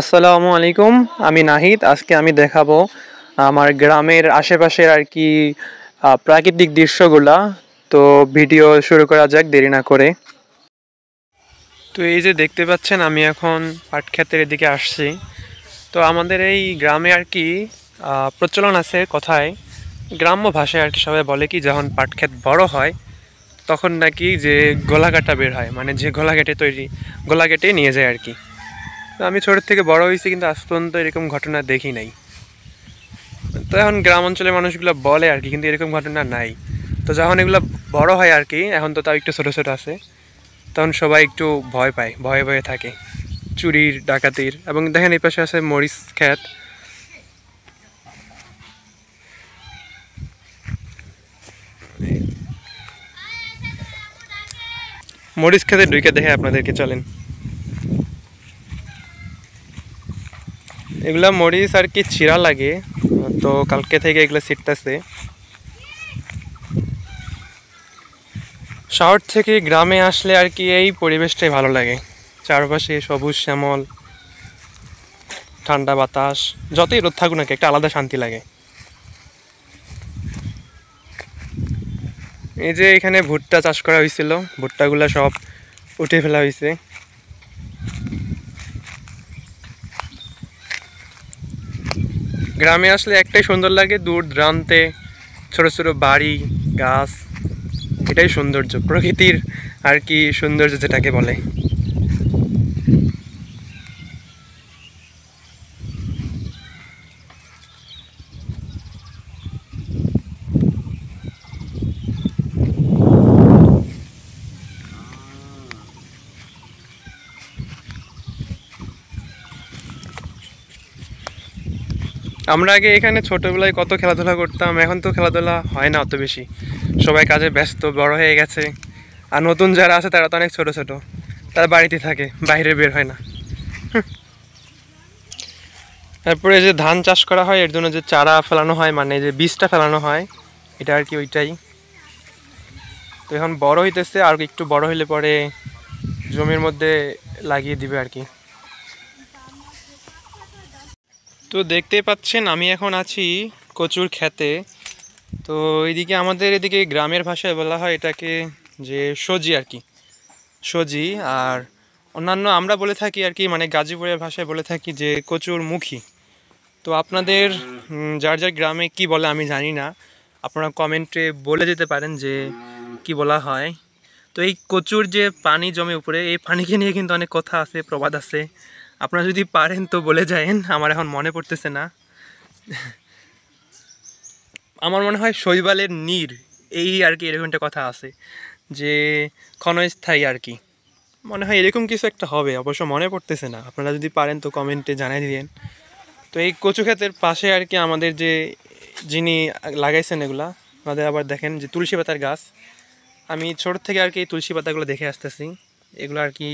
আসসালামু আলাইকুম। আমি নাহিদ। আজকে আমি দেখাবো আমার গ্রামের আশেপাশের আর কি প্রাকৃতিক দৃশ্যগুলা। তো ভিডিও শুরু করা যাক দেরি না করে। তো এই যে দেখতে পাচ্ছেন আমি এখন পাট ক্ষেতের এদিকে আসছি। তো আমাদের এই গ্রামে আর কি প্রচলন আছে কথায়, গ্রাম্য ভাষায় আর কি সবাই বলে কি যখন পাট ক্ষেত বড় হয় তখন নাকি যে গোলাকাটা বের হয়, মানে যে গোলাঘাটে তৈরি গোলাঘাটে নিয়ে যায় আর কি। তো আমি ছোটোর থেকে বড় হয়েছি কিন্তু আজ পর্যন্ত এরকম ঘটনা দেখি নাই। তো এখন গ্রাম অঞ্চলের মানুষগুলো বলে আর কি, কিন্তু এরকম ঘটনা নাই। তো যখন এগুলো বড় হয় আর কি, এখন তো তাও একটু ছোটো ছোটো আছে, তখন সবাই একটু ভয় পায়, ভয়ে ভয়ে থাকে চুরির ডাকাতির। এবং দেখেন এই পাশে আছে মরিচ ক্ষেত। মরিচ খেতে ঢুকে দেখে আপনাদেরকে চলেন। এগুলা মরিচ আর কি চিরা লাগে, তো কালকে থেকে এগুলো ছিটতেছে। শহর থেকে গ্রামে আসলে আর কি এই পরিবেশটাই ভালো লাগে, চারপাশে সবুজ শ্যামল, ঠান্ডা বাতাস, যতই রোদ থাকুক নাকি একটা আলাদা শান্তি লাগে। এই যে এখানে ভুট্টা চাষ করা হয়েছিল, ভুট্টাগুলা সব উঠে ফেলা হয়েছে। গ্রামে আসলে একটাই সুন্দর লাগে, দূর দূরান্তে ছোট ছোট বাড়ি, গাছ, এটাই সৌন্দর্য, প্রকৃতির আর কি সৌন্দর্য যেটাকে বলে। আমরা আগে এখানে ছোটবেলায় কত খেলাধুলা করতাম, এখন তো খেলাধুলা হয় না অত বেশি, সবাই কাজে ব্যস্ত, বড় হয়ে গেছে। আর নতুন যারা আছে তারা তো অনেক ছোট ছোট, তারা বাড়িতে থাকে, বাইরে বের হয় না। তারপরে যে ধান চাষ করা হয় এর জন্য যে চারা ফেলানো হয়, মানে যে বীজটা ফেলানো হয়, এটা আর কি ওইটাই। তো এখন বড় হইতেছে, আর একটু বড় হইলে পরে জমির মধ্যে লাগিয়ে দিবে আর কি। তো দেখতে পাচ্ছেন আমি এখন আছি কচুর ক্ষেতে। তো এইদিকে আমাদের এদিকে গ্রামের ভাষায় বলা হয় এটাকে যে সজি আর কি, সজি। আর অন্যান্য আমরা বলে থাকি আর কি, মানে গাজীপুরের ভাষায় বলে থাকি যে কচুর মুখী। তো আপনাদের যার যার গ্রামে কি বলে আমি জানি না, আপনারা কমেন্টে বলে দিতে পারেন যে কি বলা হয়। তো এই কচুর যে পানি জমে উপরে, এই পানিকে নিয়ে কিন্তু অনেক কথা আছে, প্রবাদ আছে। আপনারা যদি পারেন তো বলে যায়েন, আমার এখন মনে পড়তেছে না। আমার মনে হয় শৈবালের নীর, এই আর কি এরকম একটা কথা আছে যে ক্ষণস্থায়ী আর কি, মনে হয় এরকম কিছু একটা হবে, অবশ্য মনে পড়তেছে না। আপনারা যদি পারেন তো কমেন্টে জানিয়ে দিবেন। তো এই কচু ক্ষেতের পাশে আর কি আমাদের যে যিনি লাগাইছেন এগুলা, আমাদের আবার দেখেন যে তুলসী পাতার গাছ। আমি ছোট থেকে আর কি এই তুলসী পাতাগুলো দেখে আসতেছি, এগুলো আর কি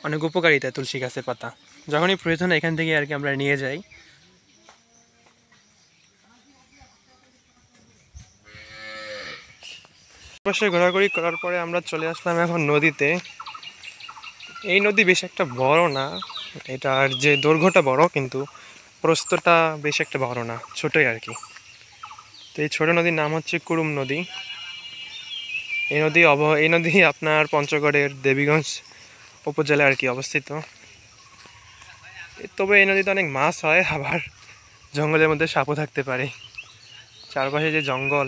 অনেক উপকারিতা তুলসী গাছের পাতা, যখনই প্রয়োজন এখান থেকে আর কি আমরা নিয়ে যাই। পাশে ঘোরাঘুরি করার পরে আমরা চলে আসলাম এখন নদীতে। এই নদী বেশ একটা বড় না, এটার যে দৈর্ঘ্যটা বড় কিন্তু প্রস্থটা বেশ একটা বড় না, ছোটই আর কি। তো এই ছোট নদীর নাম হচ্ছে কুরুম নদী। এই নদী আপনার পঞ্চগড়ের দেবীগঞ্জ উপজেলায় আর কি অবস্থিত। তবে এই নদীতে অনেক মাছ হয়, আবার জঙ্গলের মধ্যে সাপও থাকতে পারে, চারপাশে যে জঙ্গল।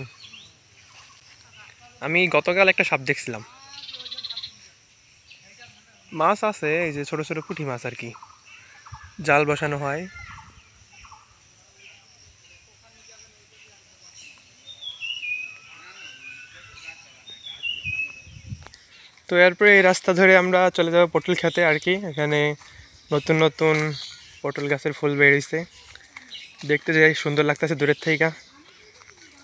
আমি গতকাল একটা সাপ দেখছিলাম। মাছ আছে, এই যে ছোট ছোট পুঁটি মাছ আর কি, জাল বসানো হয়। তো এরপরে এই রাস্তা ধরে আমরা চলে যাবো পটল খেতে আর কি। এখানে নতুন নতুন পটল গাছের ফুল বেরিয়েছে, দেখতে যাই সুন্দর লাগতেছে দূরের থেকে,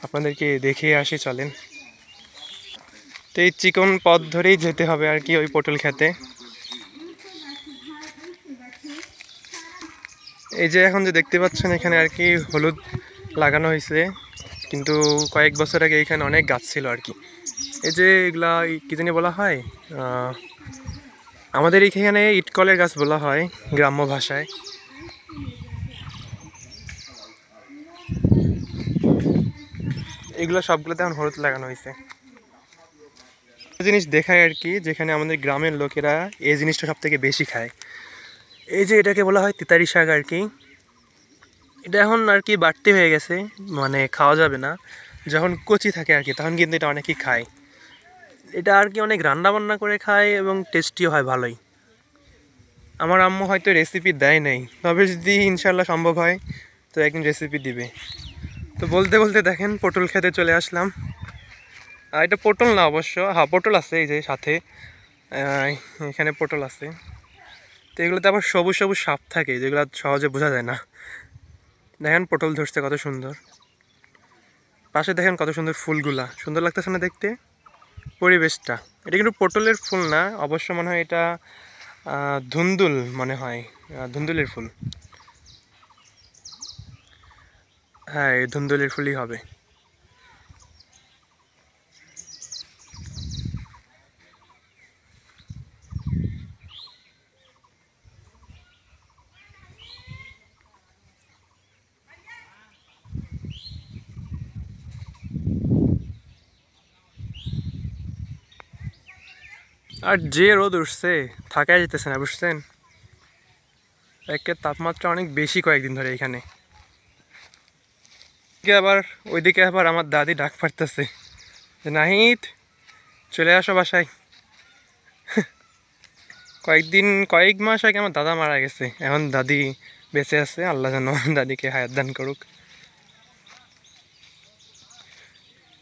আপনাদেরকে দেখিয়ে আসি চলেন। তো এই চিকন পথ ধরেই যেতে হবে আর কি ওই পটল খেতে। এই যে এখন যে দেখতে পাচ্ছেন এখানে আর কি হলুদ লাগানো হয়েছে, কিন্তু কয়েক বছর আগে এখানে অনেক গাছ ছিল আর কি। এই যে এগুলা কি জানি বলা হয়, আমাদের এখানে ইটকলের গাছ বলা হয় গ্রাম্য ভাষায়। এগুলো সবগুলোতে এখন হলুদ লাগানো হয়েছে। জিনিস দেখায় আর কি, যেখানে আমাদের গ্রামের লোকেরা এই জিনিসটা সব থেকে বেশি খায়। এই যে এটাকে বলা হয় তিতারি শাক আর কি। এটা এখন আর কি বাড়তি হয়ে গেছে, মানে খাওয়া যাবে না। যখন কচি থাকে আর কি তখন কিন্তু এটা অনেকেই খায়। এটা আর কি অনেক রান্না বান্না করে খায় এবং টেস্টিও হয় ভালোই। আমার আম্মু হয়তো রেসিপি দেয় নাই, তবে যদি ইনশাল্লাহ সম্ভব হয় তো একদিন রেসিপি দিবে। তো বলতে বলতে দেখেন পটল খেতে চলে আসলাম। এটা পটল না অবশ্য, হ্যাঁ পটল আছে এই যে সাথে, এখানে পটল আছে। তো এগুলোতে আবার সবুজ সবুজ সাপ থাকে যেগুলো সহজে বোঝা যায় না। দেখেন পটল ধরছে কত সুন্দর, পাশে দেখেন কত সুন্দর ফুলগুলা, সুন্দর লাগতেছে না দেখতে পরিবেশটা। এটা কিন্তু পটলের ফুল না, অবশ্য মনে হয় এটা ধুন্দুল, মনে হয় ধুন্দুলের ফুল। হ্যাঁ এই ধুন্দুলের ফুলই হবে। আর যে রোদ উঠছে থাকাই যেতেছে না, বুঝছেন? একের তাপমাত্রা অনেক বেশি কয়েকদিন ধরে এখানে। ওইদিকে আবার আমার দাদি ডাক পারতেছে যে নাহিদ চলে আসো বাসায়। কয়েক মাস আগে আমার দাদা মারা গেছে, এখন দাদি বেঁচে আছে, আল্লাহ যেন দাদিকে হায়াত দান করুক।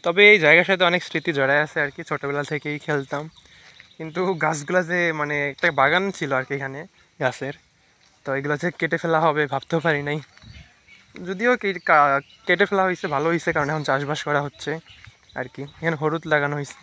তবে এই জায়গার সাথে অনেক স্মৃতি জড়ায় আছে আর কি, ছোটোবেলা থেকেই খেলতাম। কিন্তু গাছগুলা যে মানে একটা বাগান ছিল আর কি এখানে গাছের, তো এগুলো যে কেটে ফেলা হবে ভাবতেও পারি নাই। যদিও কেটে ফেলা হয়েছে ভালো হয়েছে, কারণ এখন চাষবাস করা হচ্ছে আর কি। এখানে হলুদ লাগানো হয়েছে।